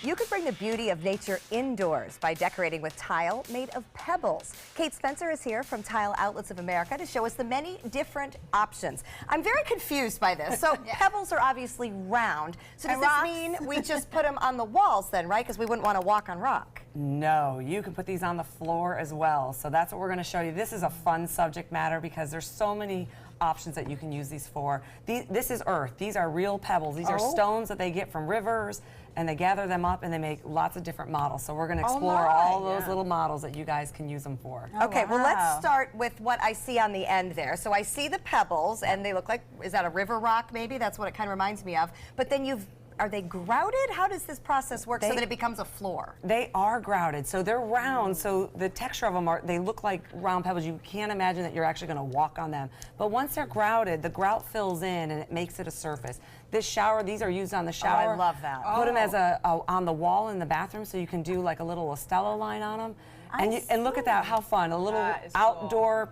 You could bring the beauty of nature indoors by decorating with tile made of pebbles. Kate Spencer is here from Tile Outlets of America to show us the many different options. I'm very confused by this. So pebbles are obviously round. So does this mean we just put them on the walls then, right? Because we wouldn't want to walk on rock. No, you can put these on the floor as well. So that's what we're going to show you. This is a fun subject matter because there's so many options that you can use these for. This is earth. These are real pebbles. These are stones that they get from rivers, and they gather them up and they make lots of different models. So we're going to explore all those little models that you guys can use them for. Okay, well, let's start with what I see on the end there. So I see the pebbles, and they look like, is that a river rock maybe? That's what it kind of reminds me of. But then are they grouted? How does this process work so that it becomes a floor? They are grouted, so they're round, so the texture of them they look like round pebbles. You can't imagine that you're actually going to walk on them. But once they're grouted, the grout fills in and it makes it a surface. This shower, these are used on the shower. Oh, I love that. Put them as on the wall in the bathroom, so you can do like a little Estella line on them. And look at that, how fun, a little outdoor,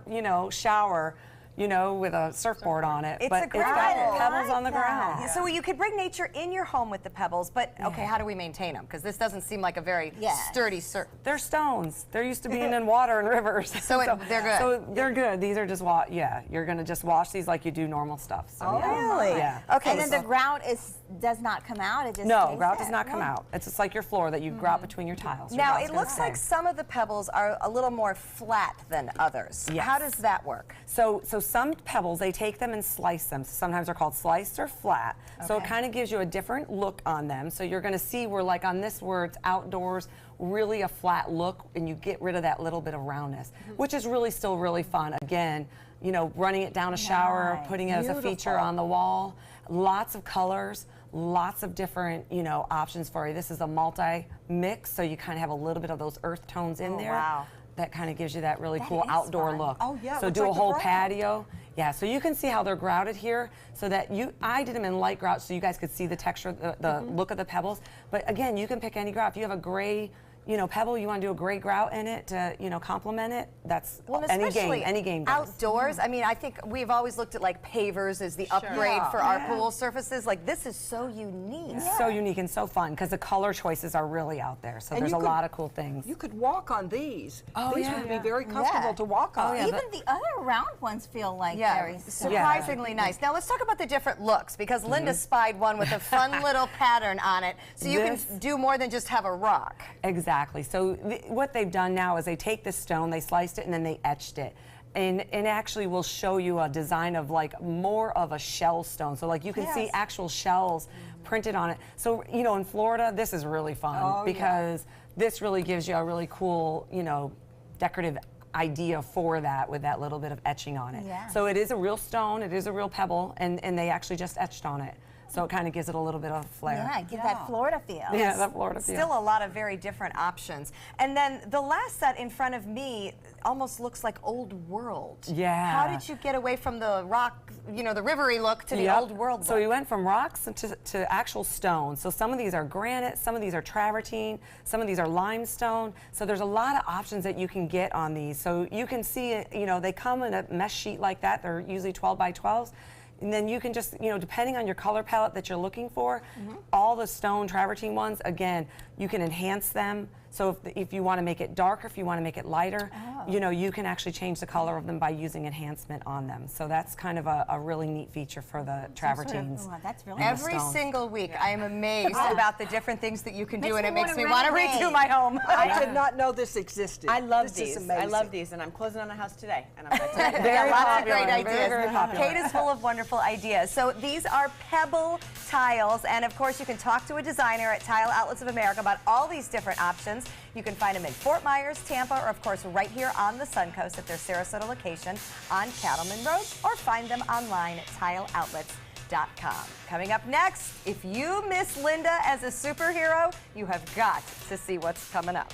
shower. With a surfboard on it. It's got pebbles on the ground. Yeah. So you could bring nature in your home with the pebbles, but okay, how do we maintain them? Because this doesn't seem like a very sturdy surface. They're stones. They're used to being in water and rivers. So they're good. So they're good. These are just you're going to just wash these like you do normal stuff. So, really? Yeah. Okay. And then the grout does not come out. It just grout does not come out. It's just like your floor that you grout between your tiles. Now it looks like some of the pebbles are a little more flat than others. Yes. How does that work? So some pebbles, they take them and slice them. Sometimes they're called sliced or flat. So it kind of gives you a different look on them. So you're going to see where, like on this, where it's outdoors, really a flat look, and you get rid of that little bit of roundness, which is really still really fun. Again, running it down a shower, putting it as a feature on the wall. Lots of colors, lots of different, options for you. This is a multi-mix, so you kind of have a little bit of those earth tones in there. Wow. That kind of gives you that really cool outdoor look. Oh, yeah. So do a whole patio. Yeah, so you can see how they're grouted here, so that I did them in light grout so you guys could see the texture, the look of the pebbles. But again, you can pick any grout. If you have a gray, pebble, you want to do a gray grout in it to, complement it, that's any game does. Outdoors, I mean, I think we've always looked at like pavers as the upgrade for our pool surfaces. Like, this is so unique. It's so unique and so fun because the color choices are really out there. So there's a lot of cool things. You could walk on these. Oh, these would be very comfortable to walk on. Even the other round ones feel like very surprisingly nice. Now let's talk about the different looks, because Linda spied one with a fun little pattern on it. So you can do more than just have a rock. Exactly. So what they've done now is they take the stone, they sliced it, and then they etched it. And actually will show you a design of like more of a shell stone. So like you can see actual shells printed on it. So, in Florida, this is really fun because this really gives you a really cool, decorative idea for that with that little bit of etching on it. So it is a real stone, it is a real pebble, and they actually just etched on it. So it kind of gives it a little bit of flair. Yeah, give that Florida feel. Yeah, that Florida feel. Still a lot of very different options. And then the last set in front of me almost looks like old world. Yeah. How did you get away from the rock, the rivery look to the old world look? So we went from rocks to actual stone. So some of these are granite, some of these are travertine, some of these are limestone. So there's a lot of options that you can get on these. So you can see, they come in a mesh sheet like that. They're usually 12 by 12s. And then you can just, depending on your color palette that you're looking for, all the stone travertine ones, again, you can enhance them. So if you want to make it darker, if you want to make it lighter, you can actually change the color of them by using enhancement on them. So that's kind of a really neat feature for the travertines. That's really Every single week, I am amazed about the different things that you can do, and it makes me want to redo my home. I did not know this existed. I love this these. Is amazing. I love these, and I'm closing on a house today. And I'm going to tell you. Very lots of great ideas. Very popular. Kate is full of wonderful ideas. So these are Pebble tiles, and of course you can talk to a designer at Tile Outlets of America about all these different options. You can find them in Fort Myers, Tampa, or of course right here on the Suncoast at their Sarasota location on Cattleman Road, or find them online at tileoutlets.com. Coming up next, if you miss Linda as a superhero, you have got to see what's coming up.